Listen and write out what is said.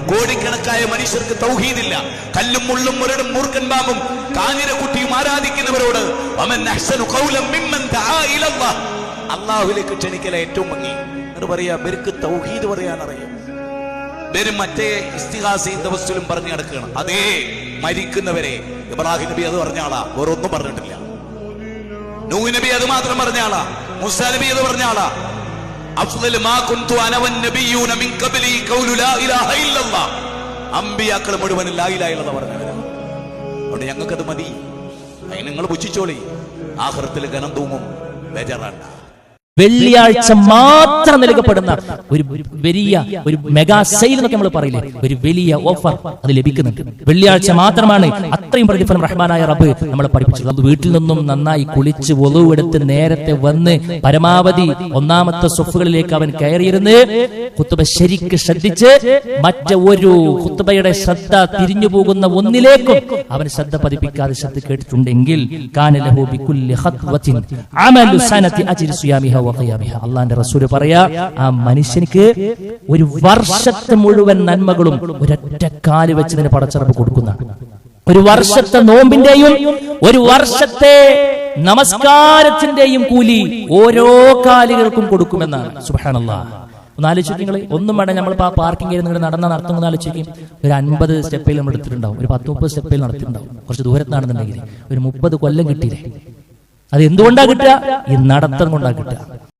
കോടിക്കണക്കായ മനുഷ്യർക്ക് തൗഹീദില്ല. കല്ലും മുള്ളും മുരടും മൂർഖൻ പാമ്പും കാഞ്ഞിരക്കുട്ടിയും ആരാധിക്കുന്നവരോട് അള്ളാഹുലേക്ക് ക്ഷണിക്കല ഏറ്റവും ഭംഗി എന്ന് പറയാ. ഇവർക്ക് തൗഹീദ് പറയാൻ അറിയാം. ഇവര് മറ്റേ ഇസ്തിഹാസയും തവസ്സുലും പറഞ്ഞു നടക്കുകയാണ്. അതേ മരിക്കുന്നവരെ ഇബ്രാഹിം നബി അത് പറഞ്ഞ ആളാ, വേറൊന്നും പറഞ്ഞിട്ടില്ല. നൂഹ് നബി അത് മാത്രം പറഞ്ഞ ആളാ. മൂസാ നബി അത് പറഞ്ഞ ആളാ. അമ്പിയാക്കൾ മുഴുവൻ ലാ ഇലാഹ ഇല്ലല്ലാഹ് പറഞ്ഞവരാണ്. അതുകൊണ്ട് ഞങ്ങൾക്കത് മതി. അതിന് നിങ്ങൾ പുച്ഛിച്ചോളി. ആഖിറത്തിൽ ഗനം തൂങ്ങും, ബേജാറാണ്ട. വെള്ളിയാഴ്ച മാത്രം നൽകപ്പെടുന്ന ഒരു വലിയ ഒരു മെഗാ സെയിൽ എന്നൊക്കെ നമ്മൾ പറയില്ലേ, ഒരു വലിയ ഓഫർ അത് ലഭിക്കുന്നുണ്ട്. വെള്ളിയാഴ്ച മാത്രമാണ് അത്രയും പ്രതിഫലം റഹ്മാനായ റബ്ബ് നമ്മളെ പഠിപ്പിച്ചത്. അത് വീട്ടിൽ നിന്നും നന്നായി കുളിച്ച് വുളു എടുത്ത് നേരത്തെ വന്ന് പരമാവധി ഒന്നാമത്തെ സ്വഫുകളിലേക്ക് അവൻ കയറിയിരുന്ന് ഖുത്ബ ശരിക്ക് ശ്രദ്ധിച്ച് മറ്റൊരു ഖുത്ബയുടെ ശ്രദ്ധ തിരിഞ്ഞു പോകുന്ന ഒന്നിലേക്കും അവൻ ശ്രദ്ധ പതിപ്പിക്കാതെ ശ്രദ്ധ കേട്ടിട്ടുണ്ടെങ്കിൽ കാന ലഹു ബികുല്ലി ഖത്വത്തിൻ അമലു സനതി അജ്രി സിയാമിഹ. അള്ളാന്റെ റസൂല് പറയാ, ആ മനുഷ്യനിക്ക് ഒരു വർഷത്തെ മുഴുവൻ നന്മകളും ഒരൊറ്റ കാല് വെച്ചതിന് പടച്ചറപ്പ് കൊടുക്കുന്ന, ഒരു വർഷത്തെ നോമ്പിന്റെയും ഒരു വർഷത്തെ നമസ്കാരത്തിന്റെയും കൂലി ഓരോ കാലുകൾക്കും കൊടുക്കുമെന്നാണ്. സുബ്ഹാനല്ലാഹ്. ഒന്നാലോചിക്കും നിങ്ങൾ. ഒന്നും വേണ്ട, നമ്മളിപ്പോൾ ആ പാർക്കിംഗ് നിങ്ങൾ നടത്തുന്ന ആലോചിക്കും. ഒരു 50 സ്റ്റെപ്പിൽ നമ്മൾ എടുത്തിട്ടുണ്ടാവും, ഒരു 10-30 സ്റ്റെപ്പിൽ നടത്തിയിട്ടുണ്ടാവും. കുറച്ച് ദൂരത്താണെന്നുണ്ടെങ്കിൽ ഒരു 30 കൊല്ലം കിട്ടിയില്ലേ? അത് എന്തുകൊണ്ടാ കിട്ടുക? ഈ നടത്തം കൊണ്ടാ കിട്ടുക.